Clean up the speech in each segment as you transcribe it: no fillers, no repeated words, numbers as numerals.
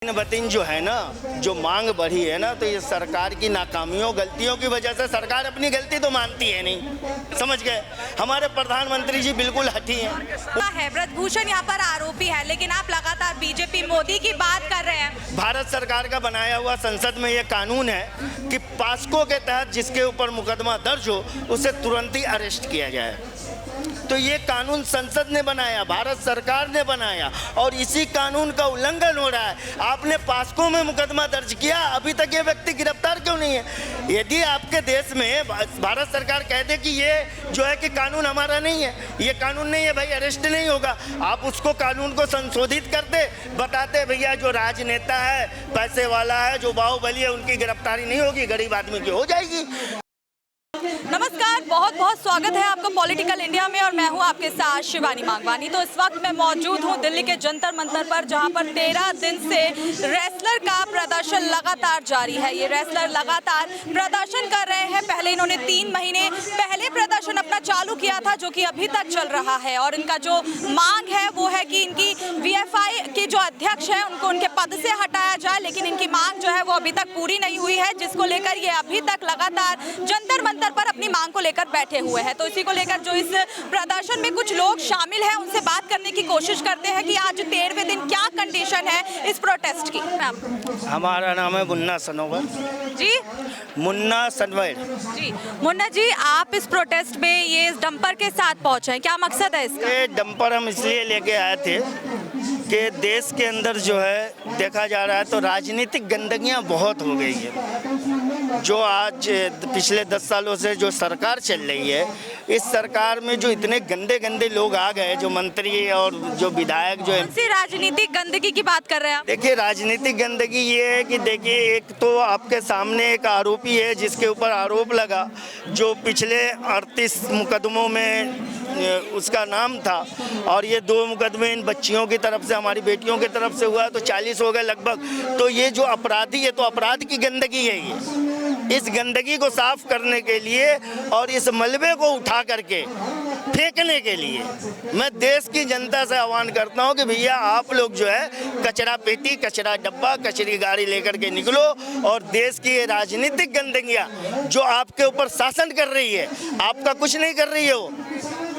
दिन बतिन जो है ना, जो मांग बढ़ी है ना, तो ये सरकार की नाकामियों गलतियों की वजह से सरकार अपनी गलती तो मानती है नहीं। समझ गए? हमारे प्रधानमंत्री जी बिल्कुल हठी हैं। ब्रजभूषण यहाँ पर आरोपी है, लेकिन आप लगातार बीजेपी मोदी की बात कर रहे हैं। भारत सरकार का बनाया हुआ संसद में ये कानून है कि पास्को के तहत जिसके ऊपर मुकदमा दर्ज हो उसे तुरंत ही अरेस्ट किया जाए। तो ये कानून संसद ने बनाया, भारत सरकार ने बनाया, और इसी कानून का उल्लंघन हो रहा है। आपने पास्को में मुकदमा दर्ज किया, अभी तक ये व्यक्ति गिरफ्तार क्यों नहीं है? यदि आपके देश में भारत सरकार कह दे कि ये जो है कि कानून हमारा नहीं है, ये कानून नहीं है भाई, अरेस्ट नहीं होगा, आप उसको कानून को संशोधित करते, बताते भैया जो राजनेता है, पैसे वाला है, जो बाहुबली है, उनकी गिरफ्तारी नहीं होगी, गरीब आदमी की हो जाएगी। नमस्कार, बहुत बहुत स्वागत है आपका पॉलिटिकल इंडिया में, और मैं हूं आपके साथ शिवानी मांगवानी। तो इस वक्त मैं मौजूद हूं दिल्ली के जंतर मंतर पर, जहां पर 13 दिन से रेसलर का प्रदर्शन लगातार जारी है। ये रेसलर लगातार प्रदर्शन कर रहे हैं। पहले इन्होंने 3 महीने पहले प्रदर्शन अपना चालू किया था, जो कि अभी तक चल रहा है, और इनका जो मांग है वो है कि इनकी वीएफआई के जो अध्यक्ष है उनको उनके पद से हटाया जाए। लेकिन इनकी मांग जो है वो अभी तक पूरी नहीं हुई है, जिसको लेकर ये अभी तक लगातार जंतर मंतर पर अपनी मांग को लेकर बैठे हुए हैं। तो इसी को लेकर जो इस प्रदर्शन में कुछ लोग शामिल हैं, उनसे बात करने की कोशिश करते हैं कि आज 13वें दिन क्या कंडीशन है इस प्रोटेस्ट की। हमारा नाम है मुन्ना सनोवर जी। मुन्ना सनवर जी मुन्ना जी, आप इस प्रोटेस्ट में ये इस डंपर के साथ पहुंचे हैं, क्या मकसद है इसका? ये डंपर हम इसलिए लेके आए थे कि देश के अंदर जो है देखा जा रहा है तो राजनीतिक गंदगियां बहुत हो गई है। जो आज पिछले 10 सालों से जो सरकार चल रही है, इस सरकार में जो इतने गंदे गंदे लोग आ गए, जो मंत्री और जो विधायक जो है। कौन सी राजनीतिक गंदगी की बात कर रहे हैं आप? देखिए, राजनीतिक गंदगी ये है कि देखिए, एक तो आपके सामने एक आरोपी है जिसके ऊपर आरोप लगा, जो पिछले 38 मुकदमों में उसका नाम था, और ये 2 मुकदमे इन बच्चियों की तरफ से, हमारी बेटियों की तरफ से हुआ, तो 40 हो गए लगभग। तो ये जो अपराधी है, तो अपराध की गंदगी है ये। इस गंदगी को साफ करने के लिए और इस मलबे को उठा करके फेंकने के लिए मैं देश की जनता से आह्वान करता हूं कि भैया आप लोग जो है कचरा पेटी, कचरा डब्बा, कचरी गाड़ी लेकर के निकलो, और देश की ये राजनीतिक गंदगियां जो आपके ऊपर शासन कर रही है, आपका कुछ नहीं कर रही है वो।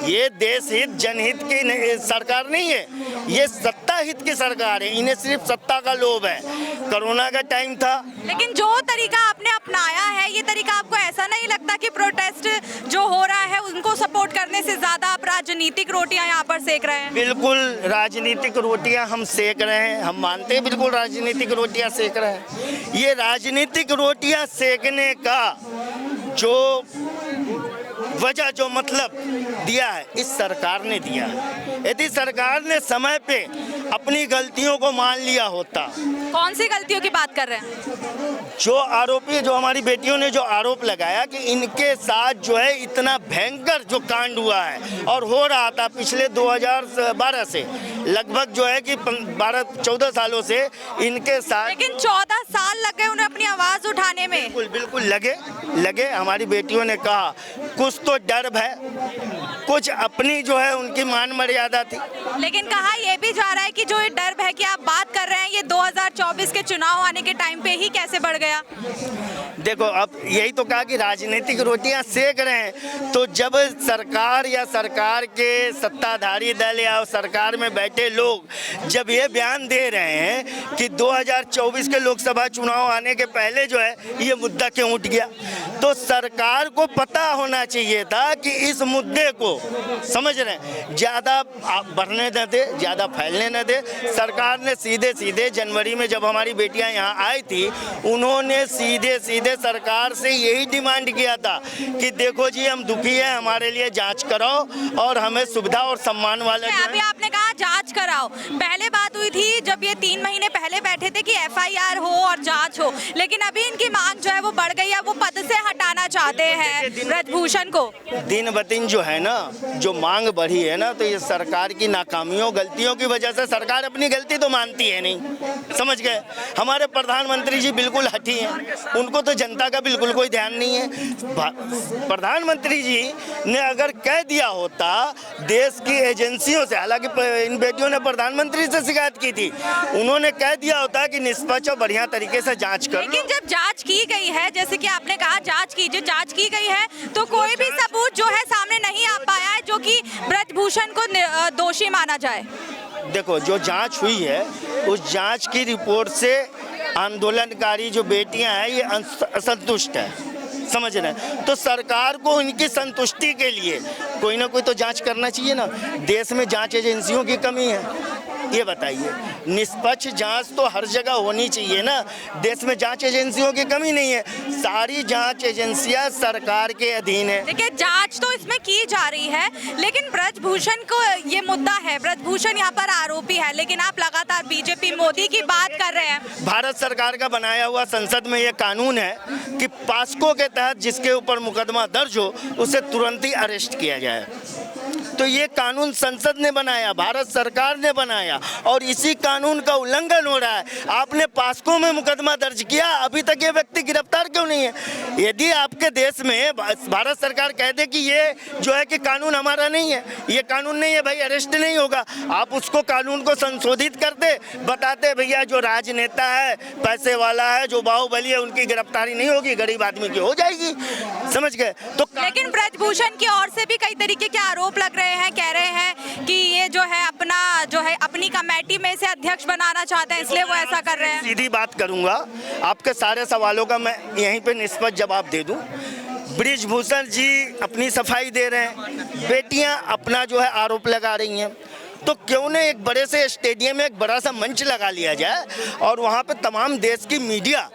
ये देश हित, जनहित की सरकार नहीं है, ये सत्ता हित की सरकार है। इन्हें सिर्फ सत्ता का लोभ है। कोरोना का टाइम था, लेकिन जो तरीका आपने अपनाया है, ये तरीका आपको ऐसा नहीं लगता कि प्रोटेस्ट जो हो रहा है उनको सपोर्ट करने से ज्यादा आप राजनीतिक रोटियां यहाँ पर सेक रहे हैं? बिल्कुल राजनीतिक रोटियां हम सेक रहे हैं, हम मानते हैं, बिल्कुल राजनीतिक रोटियां सेक रहे हैं। ये राजनीतिक रोटियां सेकने का जो वजह, जो मतलब दिया है, इस सरकार ने दिया है। यदि सरकार ने समय पे अपनी गलतियों को मान लिया होता। कौन सी गलतियों की बात कर रहे हैं? जो आरोपी, जो हमारी बेटियों ने जो आरोप लगाया कि इनके साथ जो है इतना भयंकर जो कांड हुआ है और हो रहा था पिछले 2012 से, लगभग जो है कि 12-14 सालों से इनके साथ। लेकिन 14 साल लग गए उन्हें अपनी आवाज उठाने में। बिल्कुल बिल्कुल लगे। हमारी बेटियों ने कहा कुछ तो डर है, कुछ अपनी जो है उनकी मान मर्यादा थी। लेकिन कहा यह भी जा रहा है कि जो ये डर है कि आप बात कर रहे हैं, ये 2024 के चुनाव आने के टाइम पे ही कैसे बढ़ गया? देखो, अब यही तो कहा कि राजनीतिक रोटियां सेक रहे हैं। तो जब सरकार या सरकार के सत्ताधारी दल या सरकार में बैठे लोग जब ये बयान दे रहे हैं कि 2024 के लोकसभा चुनाव आने के पहले जो है ये मुद्दा क्यों उठ गया, तो सरकार को पता होना चाहिए था कि इस मुद्दे को, समझ रहे हैं, ज़्यादा बढ़ने न दे, ज़्यादा फैलने न दे। सरकार ने सीधे सीधे जनवरी में जब हमारी बेटियां यहाँ आई थी, उन्होंने सीधे सीधे सरकार से यही डिमांड किया था कि देखो जी, हम दुखी हैं, हमारे लिए जांच कराओ और हमें सुविधा और सम्मान वाले। अभी आपने कहा जांच कराओ, पहले बात हुई थी जब ये 3 महीने पहले बैठे थे कि एफआईआर हो और जांच हो, लेकिन अभी इनकी मांग जो है वो बढ़ गई है, वो पद से हटाना चाहते हैं ब्रजभूषण को। दिन ब दिन जो है ना, जो मांग बढ़ी है ना, तो ये सरकार की नाकामियों गलतियों की वजह से सरकार अपनी गलती तो मानती है नहीं। नहीं, समझ गए। हमारे प्रधानमंत्री जी बिल्कुल हठी हैं, उनको तो जनता का बिल्कुल कोई ध्यान नहीं है। प्रधानमंत्री जी ने अगर कह दिया होता देश की एजेंसियों से, हालांकि इन बेटियों ने प्रधानमंत्री से शिकायत की थी, उन्होंने कह दिया होता कि निष्पक्ष और बढ़िया तरीके से जांच कर। लेकिन जब जांच की गई है, जैसे कि आपने कहा जांच कीजिए, जांच की गई है तो कोई भी सबूत जो है सामने नहीं आ पाया है जो कि ब्रजभूषण को दोषी माना जाए। देखो, जो जांच हुई है उस जांच की रिपोर्ट से आंदोलनकारी जो बेटियां हैं ये असंतुष्ट है, समझ रहे हैं। तो सरकार को इनकी संतुष्टि के लिए कोई ना कोई तो जांच करना चाहिए ना। देश में जांच एजेंसियों की कमी है, ये बताइए। निष्पक्ष जांच तो हर जगह होनी चाहिए ना। देश में जांच एजेंसियों की कमी नहीं है, सारी जांच एजेंसियां सरकार के अधीन है। देखिए, जांच तो इसमें की जा रही है, लेकिन ब्रजभूषण को ये मुद्दा है, ब्रजभूषण यहाँ पर आरोपी है, लेकिन आप लगातार बीजेपी मोदी की बात कर रहे हैं। भारत सरकार का बनाया हुआ संसद में ये कानून है कि पास्को के तहत जिसके ऊपर मुकदमा दर्ज हो उसे तुरंत ही अरेस्ट किया जाए। तो ये कानून संसद ने बनाया, भारत सरकार ने बनाया, और इसी कानून का उल्लंघन हो रहा है। आपने पास्को में मुकदमा दर्ज किया, अभी तक ये व्यक्ति गिरफ्तार क्यों नहीं है? यदि आपके देश में भारत सरकार कह दे कि ये जो है कि कानून हमारा नहीं है, ये कानून नहीं है भाई, अरेस्ट नहीं होगा, आप उसको कानून को संशोधित करते, बताते भैया जो राजनेता है, पैसे वाला है, जो बाहुबली है, उनकी गिरफ्तारी नहीं होगी, गरीब आदमी की हो जाएगी, समझ गए। तो लेकिन ब्रजभूषण की ओर से भी कई तरीके के आरोप लग रहे हैं, कह रहे हैं कि ये जो है अपनी कमेटी में से अध्यक्ष बनाना चाहते हैं, इसलिए वो ऐसा कर रहे हैं। सीधी बात करूंगा, आपके सारे सवालों का मैं यहीं पे निष्पक्ष जवाब दे दूं। ब्रजभूषण जी अपनी सफाई दे रहे हैं, बेटियां अपना जो है आरोप लगा रही हैं, तो क्यों न एक बड़े से स्टेडियम में एक बड़ा सा मंच लगा लिया जाए और वहाँ पे तमाम देश की मीडिया,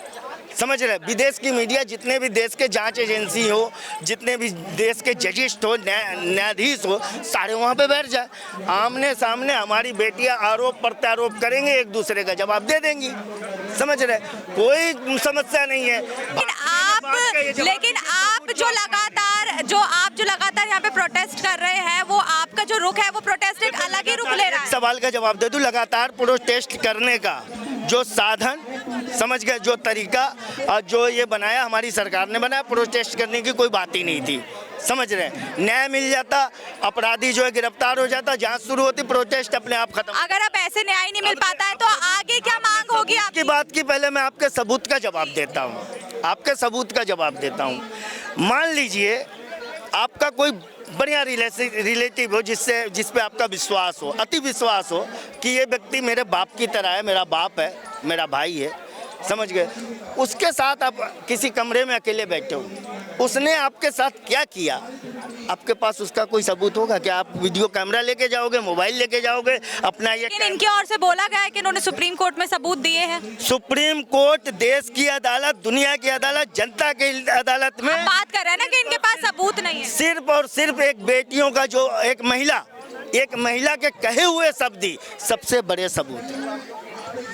समझ रहे, विदेश की मीडिया, जितने भी देश के जांच एजेंसी हो, जितने भी देश के जजिस्ट हो, न्यायाधीश हो, सारे वहाँ पे बैठ जाए, आमने सामने हमारी बेटियां आरोप प्रत्यारोप करेंगे, एक दूसरे का जवाब दे देंगी, समझ रहे, कोई समस्या नहीं है। लेकिन आप जो लगातार यहाँ पे प्रोटेस्ट कर रहे हैं, वो आपका जो रुख है वो प्रोटेस्ट एक अलग ही रुख ले रहा है। सवाल का जवाब दे दूं, लगातार प्रोटेस्ट करने का जो साधन, समझ गए, जो तरीका और जो ये बनाया हमारी सरकार ने बनाया, प्रोटेस्ट करने की कोई बात ही नहीं थी, समझ रहे हैं। न्याय मिल जाता, अपराधी जो है गिरफ्तार हो जाता, जांच शुरू होती, प्रोटेस्ट अपने आप खत्म। अगर अब ऐसे न्याय नहीं मिल पाता है तो आगे क्या मांग होगी आपकी? बात की पहले मैं आपके सबूत का जवाब देता हूँ, आपके सबूत का जवाब देता हूँ। मान लीजिए आपका कोई बढ़िया रिलेटिव हो, जिस पे आपका विश्वास हो, अति विश्वास हो कि ये व्यक्ति मेरे बाप की तरह है, मेरा बाप है, मेरा भाई है, समझ गए, उसके साथ आप किसी कमरे में अकेले बैठे हो, उसने आपके साथ क्या किया, आपके पास उसका कोई सबूत होगा? क्या आप वीडियो कैमरा लेके जाओगे, मोबाइल लेके जाओगे अपना? ये इनकी ओर से बोला गया है कि इन्होंने सुप्रीम कोर्ट में सबूत दिए हैं। सुप्रीम कोर्ट देश की अदालत, दुनिया की अदालत, जनता की अदालत में बात कर रहे हैं ना कि इनके पास सबूत नहीं है। सिर्फ और सिर्फ एक बेटियों का, जो एक महिला के कहे हुए शब्द ही सबसे बड़े सबूत है।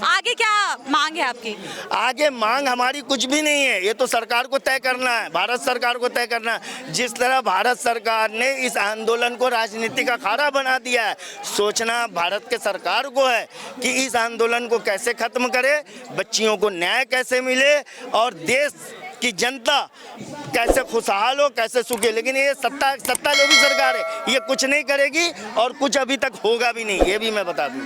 आगे क्या मांग है आपकी? आगे मांग हमारी कुछ भी नहीं है, ये तो सरकार को तय करना है, भारत सरकार को तय करना है। जिस तरह भारत सरकार ने इस आंदोलन को राजनीति का अखाड़ा बना दिया है, सोचना भारत के सरकार को है कि इस आंदोलन को कैसे खत्म करे, बच्चियों को न्याय कैसे मिले और देश की जनता कैसे खुशहाल हो, कैसे सुखे। लेकिन ये सत्ता लोभी सरकार है, ये कुछ नहीं करेगी और कुछ अभी तक होगा भी नहीं, ये भी मैं बता दूं।